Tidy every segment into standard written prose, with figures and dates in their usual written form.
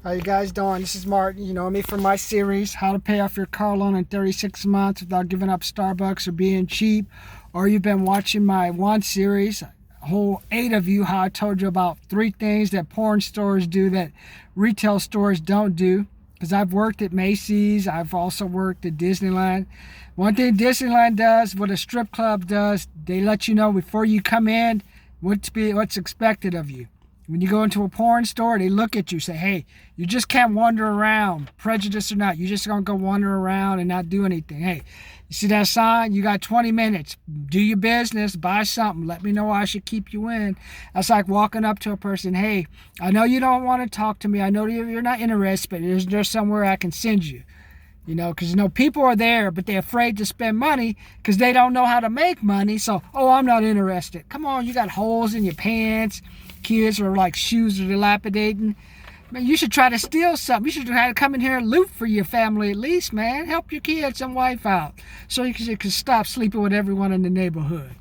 How you guys doing? This is Martin. You know me from my series, How to Pay Off Your Car Loan in 36 Months Without Giving Up Starbucks or Being Cheap. Or you've been watching my one series, a whole 8 of you, how I told you about 3 things that porn stores do that retail stores don't do. Because I've worked at Macy's. I've also worked at Disneyland. One thing Disneyland does, what a strip club does, they let you know before you come in what's expected of you. When you go into a porn store, they look at you, say, hey, you just can't wander around, prejudice or not. You're just going to go wander around and not do anything. Hey, you see that sign? You got 20 minutes. Do your business. Buy something. Let me know I should keep you in. That's like walking up to a person. Hey, I know you don't want to talk to me. I know you're not interested, but is there somewhere I can send you? You know, because, people are there, but they're afraid to spend money because they don't know how to make money. So, I'm not interested. Come on, you got holes in your pants. Kids are like shoes are dilapidating. Man, you should try to steal something. You should try to come in here and loot for your family at least, man. Help your kids and wife out so you can stop sleeping with everyone in the neighborhood.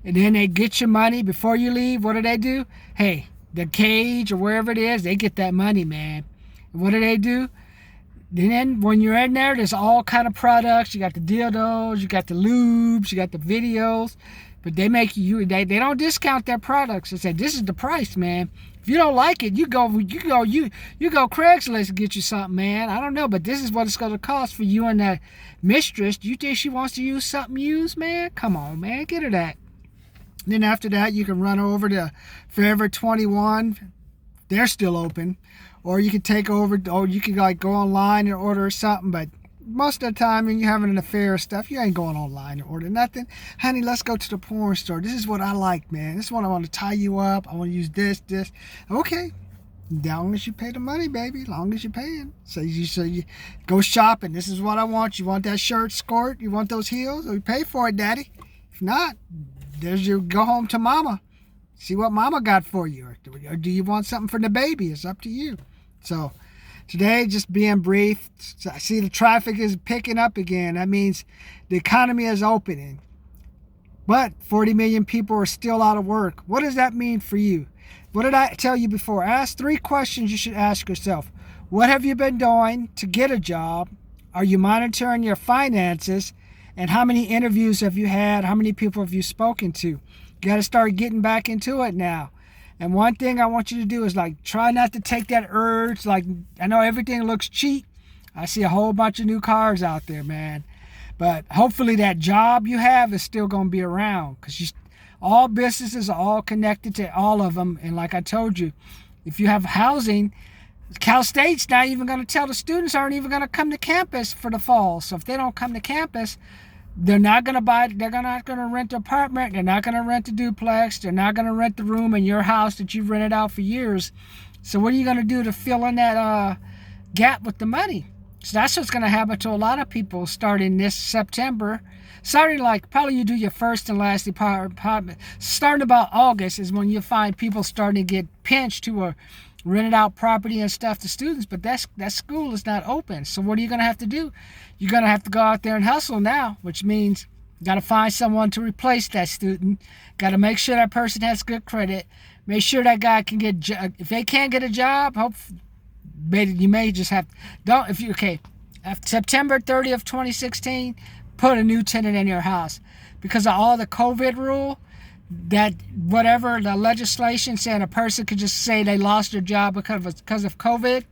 And then they get your money before you leave. What do? Hey, the cage or wherever it is, they get that money, man. And what do? Then when you're in there, there's all kind of products. You got the dildos, you got the lubes, you got the videos. But they make you, they don't discount their products. They say, this is the price, man. If you don't like it, you go Craigslist and get you something, man. I don't know, but this is what it's going to cost for you and that mistress. Do you think she wants to use something used, man? Come on, man, get her that. Then after that, you can run over to Forever 21. They're still open. Or you can take over, or you can like go online and order something, but most of the time when you're having an affair or stuff, you ain't going online and order nothing. Honey, let's go to the porn store. This is what I like, man. This is what I want to tie you up. I want to use this. Okay. As long as you pay the money, baby. As long as you're paying. So you go shopping. This is what I want. You want that shirt, skirt? You want those heels? Well, you pay for it, daddy. If not, there's your go home to mama. See what mama got for you. Or do you want something for the baby? It's up to you. So today, just being brief, I see the traffic is picking up again. That means the economy is opening. But 40 million people are still out of work. What does that mean for you? What did I tell you before? Ask 3 questions you should ask yourself. What have you been doing to get a job? Are you monitoring your finances? And how many interviews have you had? How many people have you spoken to? You got to start getting back into it now. And one thing I want you to do is try not to take that urge. I know everything looks cheap. I see a whole bunch of new cars out there, man. But hopefully that job you have is still going to be around because all businesses are all connected to all of them. And like I told you, if you have housing, Cal State's not even going to tell the students aren't even going to come to campus for the fall. So if they don't come to campus, they're not going to rent an apartment. They're not going to rent a duplex. They're not going to rent the room in your house that you've rented out for years. So what are you going to do to fill in that gap with the money? So that's what's going to happen to a lot of people starting this September. Starting probably you do your first and last apartment. Starting about August is when you find people starting to get pinched who are rented out property and stuff to students, but that school is not open. So what are you going to have to do? You're going to have to go out there and hustle now, which means you got to find someone to replace that student. Got to make sure that person has good credit. Make sure that guy can get, if they can't get a job, you may just have, after September 30th, 2016, put a new tenant in your house. Because of all the COVID rule, that whatever the legislation saying a person could just say they lost their job because of COVID,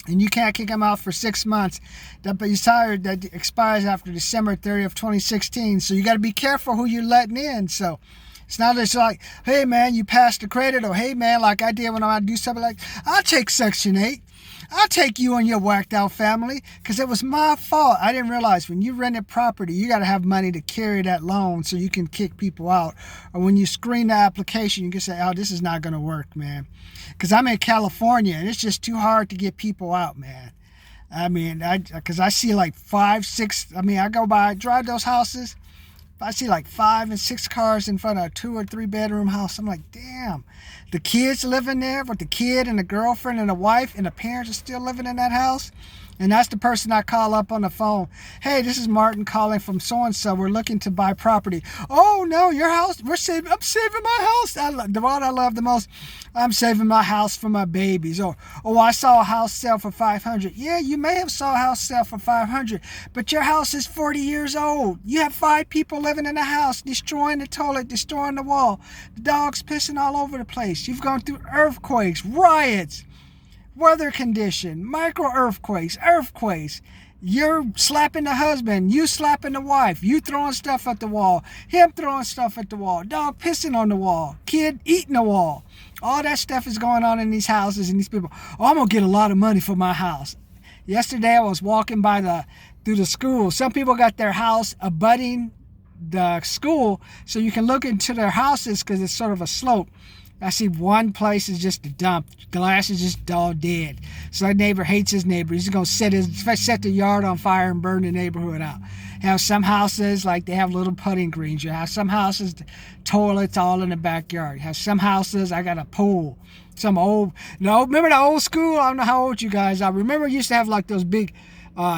and you can't kick them out for 6 months. That expires after December 30th, 2016. So you got to be careful who you're letting in. So it's not just like, hey man, you passed the credit, or hey man, like I did when I do something like, I'll take Section 8. I'll take you and your whacked out family because it was my fault. I didn't realize when you rented property, you got to have money to carry that loan so you can kick people out. Or when you screen the application, you can say, this is not going to work, man. Because I'm in California and it's just too hard to get people out, man. I mean, because I see 5, 6, I go by, drive those houses. I see 5 and 6 cars in front of a 2 or 3 bedroom house. I'm like, damn. the kids living there, with the kid and the girlfriend and the wife, and the parents are still living in that house. And that's the person I call up on the phone. Hey, this is Martin calling from so-and-so. We're looking to buy property. Oh, no, your house. I'm saving my house. The one I love the most, I'm saving my house for my babies. Or, oh, I saw a house sell for $500. Yeah, you may have saw a house sell for $500, but your house is 40 years old. You have 5 people living in the house, destroying the toilet, destroying the wall. The dog's pissing all over the place. You've gone through earthquakes, riots, weather condition, micro earthquakes. You're slapping the husband, you slapping the wife, you throwing stuff at the wall, him throwing stuff at the wall, dog pissing on the wall, kid eating the wall. All that stuff is going on in these houses, and these people, oh, I'm gonna get a lot of money for my house. Yesterday I was walking through the school. Some people got their house abutting the school, so you can look into their houses because it's sort of a slope. I see one place is just a dump. Glass is just all dead. So that neighbor hates his neighbor. He's going to set the yard on fire and burn the neighborhood out. You have some houses, like they have little putting greens. You have some houses, toilets all in the backyard. You have some houses, I got a pool. Some old, remember the old school? I don't know how old you guys are. Remember, you used to have like those big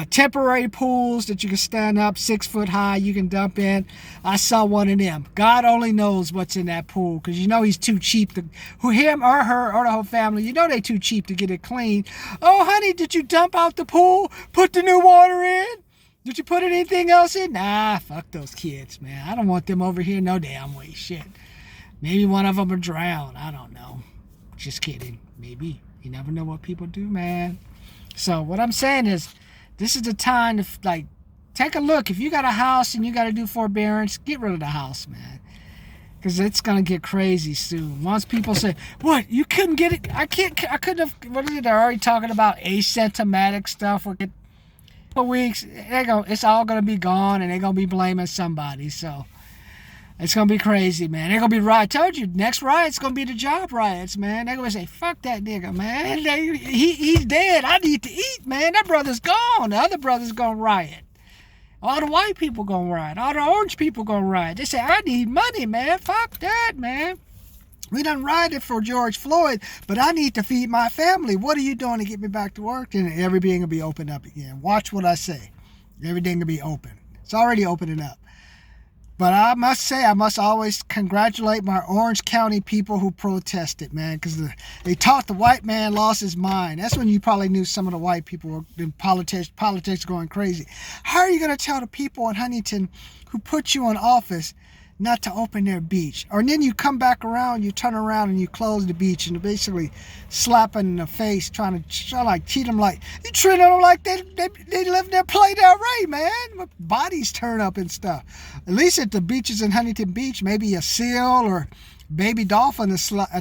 temporary pools that you can stand up 6 foot high, you can dump in. I saw one of them. God only knows what's in that pool, because you know he's too cheap to, him or her or the whole family, you know they too cheap to get it clean. Oh honey, did you dump out the pool, put the new water in? Did you put anything else in? Nah, fuck those kids, man. I don't want them over here no damn way. Shit, maybe one of them will drown. I don't know, just kidding. Maybe. You never know what people do, man. So what I'm saying is, this is the time to, like, take a look. If you got a house and you got to do forbearance, get rid of the house, man. Because it's going to get crazy soon. Once people say, what, you couldn't get it? I couldn't have, what is it? They're already talking about asymptomatic stuff. For a couple weeks, it's all going to be gone, and they're going to be blaming somebody. So it's going to be crazy, man. They're going to be riot. I told you, next riot's going to be the job riots, man. They're going to say, fuck that nigga, man. He's dead. I need to eat, man. That brother's gone. The other brother's going to riot. All the white people going to riot. All the orange people going to riot. They say, I need money, man. Fuck that, man. We done rioted for George Floyd, but I need to feed my family. What are you doing to get me back to work? And everything will be opened up again. Watch what I say. Everything will be open. It's already opening up. But I must say, I must always congratulate my Orange County people who protested, man, because they thought the white man lost his mind. That's when you probably knew some of the white people were in politics going crazy. How are you going to tell the people in Huntington who put you in office not to open their beach? Or then you come back around, you turn around and you close the beach, and basically slapping in the face, trying to like treat them like, you treat them like they live in their play Del Rey, man. With bodies turn up and stuff. At least at the beaches in Huntington Beach, maybe a seal or baby dolphin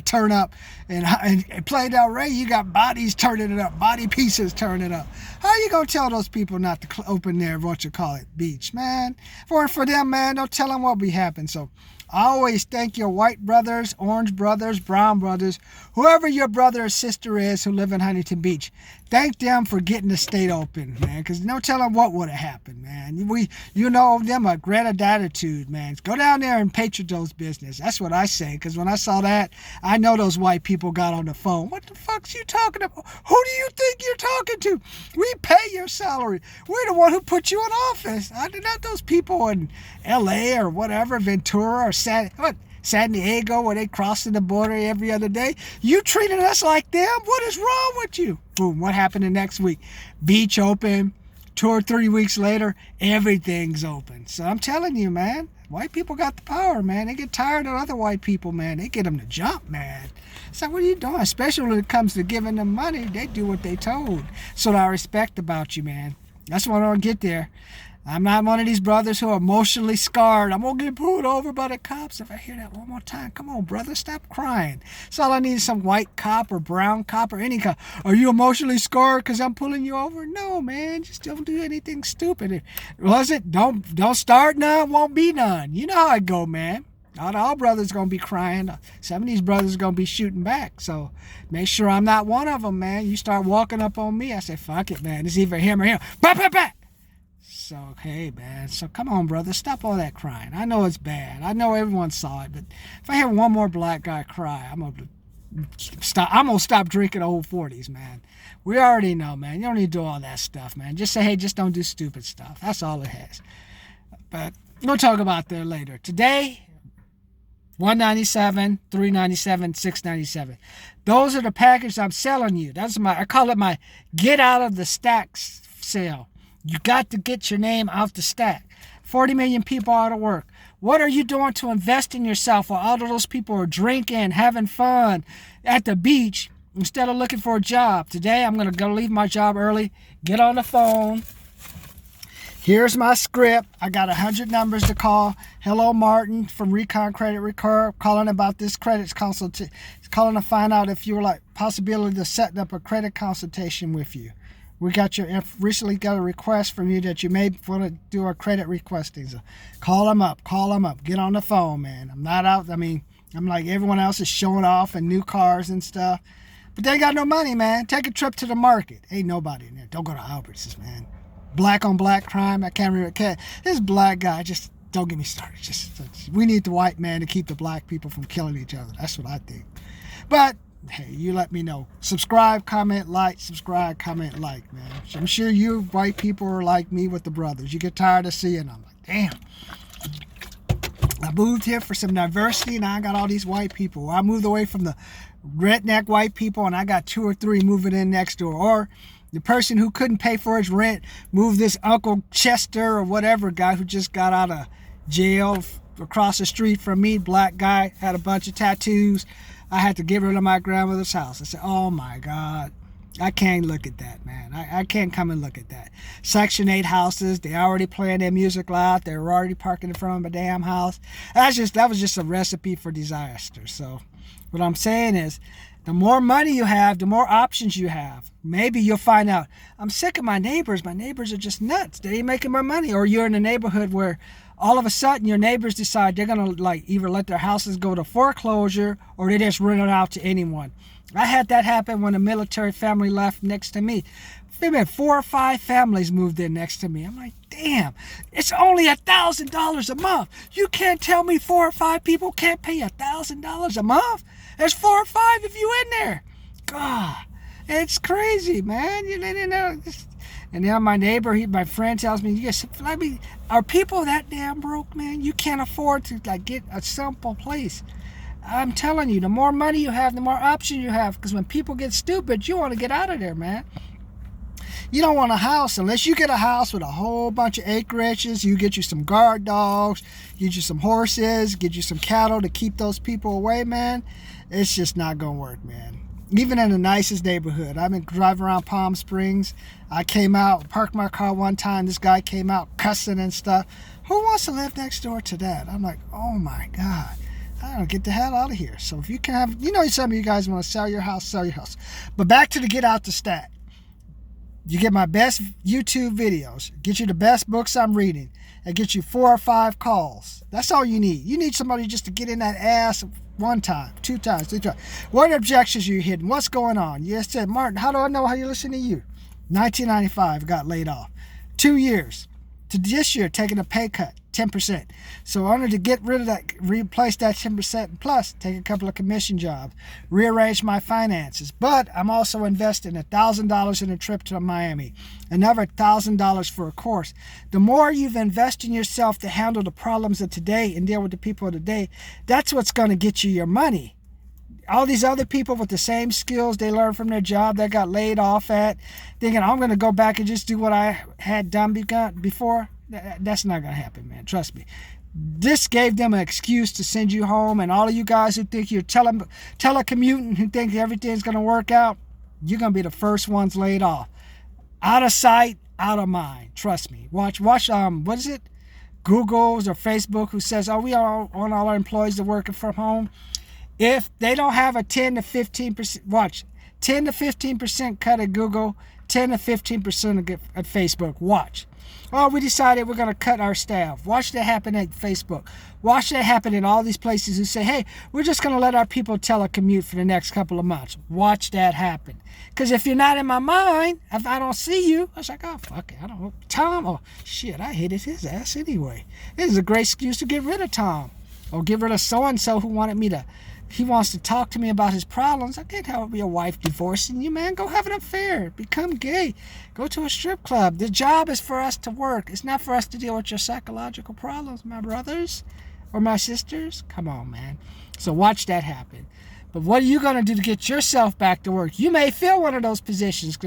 turn up, and play Del Rey, you got bodies turning it up, body pieces turning it up. How are you gonna tell those people not to open their beach, man? For them, man, don't tell them what will happen. So I always thank your white brothers, orange brothers, brown brothers, whoever your brother or sister is who live in Huntington Beach. Thank them for getting the state open, man, because no telling what would have happened, man. You know them a great attitude, man. Go down there and patronize those business. That's what I say, because when I saw that, I know those white people got on the phone. What the fuck's you talking about? Who do you think you're talking to? We pay your salary. We're the one who put you in office. Not those people in L.A. or whatever, Ventura or San Diego, where they crossing the border every other day. You treating us like them? What is wrong with you? Boom, what happened the next week? Beach open. 2 or 3 weeks later, everything's open. So I'm telling you, man, white people got the power, man. They get tired of other white people, man. They get them to jump, man. So what are you doing? Especially when it comes to giving them money, they do what they told. So I respect about you, man. That's what I'll get there. I'm not one of these brothers who are emotionally scarred. I'm going to get pulled over by the cops. If I hear that one more time, come on, brother, stop crying. That's all I need is some white cop or brown cop or any cop. Are you emotionally scarred because I'm pulling you over? No, man, just don't do anything stupid. Was it? Don't start none, won't be none. You know how I go, man. Not all brothers going to be crying. Some of these brothers are going to be shooting back. So make sure I'm not one of them, man. You start walking up on me, I say, fuck it, man. It's either him or him. Back. So, hey, man. So, come on, brother. Stop all that crying. I know it's bad. I know everyone saw it. But if I hear one more black guy cry, I'm going to I'm going to stop drinking Old 40s, man. We already know, man. You don't need to do all that stuff, man. Just say, hey, just don't do stupid stuff. That's all it has. But we'll talk about that later. Today, $197, $397, $697. Those are the packages I'm selling you. I call it my get out of the stack sale. You got to get your name out the stack. 40 million people out of work. What are you doing to invest in yourself while all of those people are drinking, having fun at the beach instead of looking for a job? Today, I'm going to go leave my job early, get on the phone. Here's my script. I got 100 numbers to call. Hello, Martin from Recon Credit Repair. Calling about this credit consultation. Calling to find out if you're like possibility of setting up a credit consultation with you. We recently got a request from you that you may want to do a credit requesting. So call them up. Get on the phone, man. I'm not out. I'm like everyone else is showing off and new cars and stuff. But they got no money, man. Take a trip to the market. Ain't nobody in there. Don't go to Albertsons, man. Black on black crime. I can't remember. This black guy, just don't get me started. We need the white man to keep the black people from killing each other. That's what I think. But hey, you let me know. Subscribe, comment, like. Subscribe, comment, like, man. I'm sure you white people are like me with the brothers. You get tired of seeing them. Like, damn. I moved here for some diversity, and I got all these white people. I moved away from the redneck white people, and I got 2 or 3 moving in next door. Or the person who couldn't pay for his rent moved this Uncle Chester or whatever guy who just got out of jail across the street from me. Black guy, had a bunch of tattoos. I had to get rid of my grandmother's house. I said, oh my God, I can't look at that, man. I can't come and look at that. Section 8 houses, they already playing their music loud. They were already parking in front of my damn house. That was just a recipe for disaster. So what I'm saying is, the more money you have, the more options you have. Maybe you'll find out, I'm sick of my neighbors. My neighbors are just nuts. They ain't making my money. Or you're in a neighborhood where all of a sudden your neighbors decide they're going to like either let their houses go to foreclosure or they just rent it out to anyone. I had that happen when a military family left next to me. There been 4 or 5 families moved in next to me. I'm like, damn, it's only $1,000 a month. You can't tell me 4 or 5 people can't pay $1,000 a month? There's 4 or 5 of you in there. God, it's crazy, man. You know. And now my neighbor, my friend tells me, are people that damn broke, man? You can't afford to like get a simple place. I'm telling you, the more money you have, the more options you have. Because when people get stupid, you want to get out of there, man. You don't want a house unless you get a house with a whole bunch of acreages. You get you some guard dogs, get you some horses, get you some cattle to keep those people away, man. It's just not going to work, man. Even in the nicest neighborhood. I've been driving around Palm Springs. I came out, parked my car one time. This guy came out cussing and stuff. Who wants to live next door to that? I'm like, oh my God. I don't get the hell out of here. So if you can have, some of you guys want to sell your house, sell your house. But back to the get out the stack. You get my best YouTube videos, get you the best books I'm reading, and get you 4 or 5 calls. That's all you need. You need somebody just to get in that ass 1 time, 2 times, 3 times. What objections are you hitting? What's going on? You said, Martin, how do I know how you listen to you? 1995, got laid off. 2 years. To this year, taking a pay cut, 10%. So in order to get rid of that, replace that 10% plus, take a couple of commission jobs, rearrange my finances. But I'm also investing $1,000 in a trip to Miami, another $1,000 for a course. The more you've invested in yourself to handle the problems of today and deal with the people of today, that's what's going to get you your money. All these other people with the same skills they learned from their job that got laid off at, thinking, I'm going to go back and just do what I had done before, that's not going to happen, man. Trust me. This gave them an excuse to send you home, and all of you guys who think you're telecommuting, who think everything's going to work out, you're going to be the first ones laid off. Out of sight, out of mind. Trust me. Watch, what is it? Google's or Facebook who says, we all want all our employees to work from home. If they don't have a 10 to 15%, watch, 10 to 15% cut at Google, 10 to 15% at Facebook. Watch. Oh, we decided we're going to cut our staff. Watch that happen at Facebook. Watch that happen in all these places who say, hey, we're just going to let our people telecommute for the next couple of months. Watch that happen. Because if you're not in my mind, if I don't see you, I was like, oh, fuck it. I don't know. Tom, oh, shit, I hated his ass anyway. This is a great excuse to get rid of Tom. Or get rid of so-and-so who wanted me to He wants to talk to me about his problems. I can't help your wife divorcing you, man. Go have an affair. Become gay. Go to a strip club. The job is for us to work. It's not for us to deal with your psychological problems, my brothers or my sisters. Come on, man. So watch that happen. But what are you going to do to get yourself back to work? You may fill one of those positions.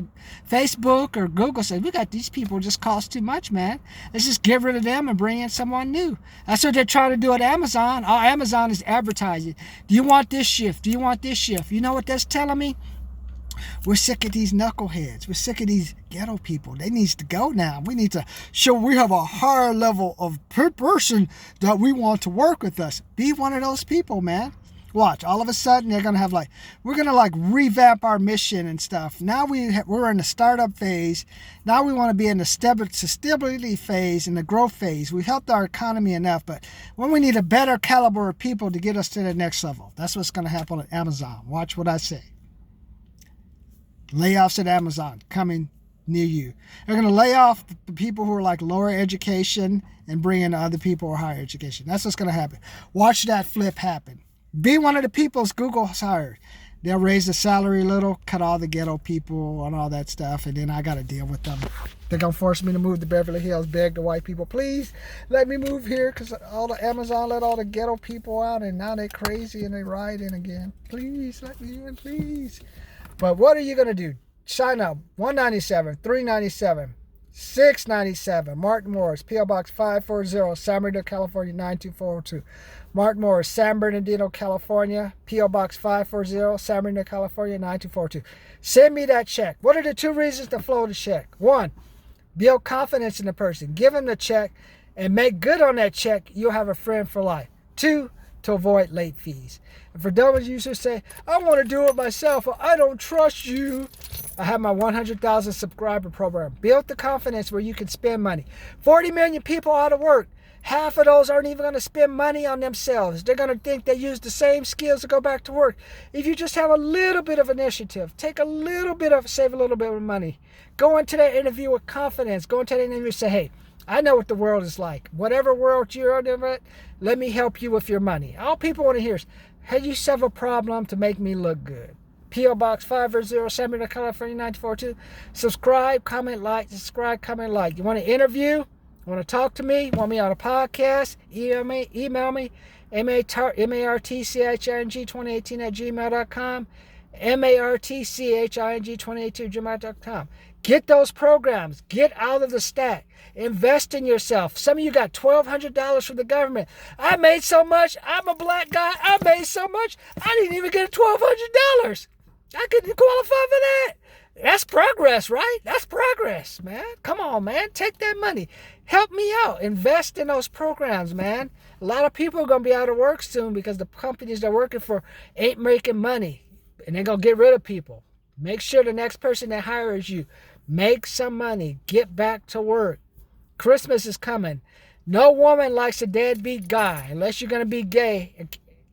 Facebook or Google says, we got these people, just cost too much, man. Let's just get rid of them and bring in someone new. That's what they're trying to do at Amazon. All Amazon is advertising. Do you want this shift? Do you want this shift? You know what that's telling me? We're sick of these knuckleheads. We're sick of these ghetto people. They need to go now. We need to show we have a higher level of person that we want to work with us. Be one of those people, man. Watch, all of a sudden they're going to have we're going to revamp our mission and stuff. Now we're in the startup phase. Now we want to be in the stability phase and the growth phase. We've helped our economy enough, but when we need a better caliber of people to get us to the next level, that's what's going to happen at Amazon. Watch what I say. Layoffs at Amazon coming near you. They're going to lay off the people who are lower education and bring in other people who are higher education. That's what's going to happen. Watch that flip happen. Be one of the people Google's hired. They'll raise the salary a little, cut all the ghetto people and all that stuff, and then I got to deal with them. They're going to force me to move to Beverly Hills, beg the white people, please let me move here because all the Amazon let all the ghetto people out, and now they're crazy and they're rioting again. Please let me in, please. But what are you going to do? Sign up. $197, $397, $697. Martin Morris, P.O. Box 540, San Bernardino, California, 92402. Martin Morris, San Bernardino, California, P.O. Box 540, San Bernardino, California, 92402. Send me that check. What are the two reasons to flow the check? One, build confidence in the person. Give them the check and make good on that check. You'll have a friend for life. Two, to avoid late fees. And for those of you who say, I want to do it myself, or I don't trust you, I have my 100,000 subscriber program. Build the confidence where you can spend money. 40 million people out of work. Half of those aren't even going to spend money on themselves. They're going to think they use the same skills to go back to work. If you just have a little bit of initiative, save a little bit of money. Go into that interview with confidence. Go into that interview and say, hey, I know what the world is like. Whatever world you're in, let me help you with your money. All people want to hear is, hey, you have a problem to make me look good. P.O. Box 540, San Bernardino, California, 942. Subscribe, comment, like. Subscribe, comment, like. You want to interview? Want to talk to me? Want me on a podcast? Email me. martching2018@gmail.com. martching2018@gmail.com. Get those programs. Get out of the stack. Invest in yourself. Some of you got $1,200 from the government. I made so much. I'm a black guy. I made so much. I didn't even get $1,200. I couldn't qualify for that. That's progress, right? That's progress, man. Come on, man. Take that money. Help me out. Invest in those programs, man. A lot of people are going to be out of work soon because the companies they're working for ain't making money. And they're going to get rid of people. Make sure the next person that hires you, make some money. Get back to work. Christmas is coming. No woman likes a deadbeat guy unless you're going to be gay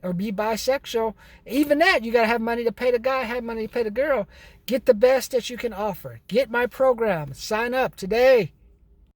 or be bisexual. Even that, you got to have money to pay the guy, have money to pay the girl. Get the best that you can offer. Get my program. Sign up today.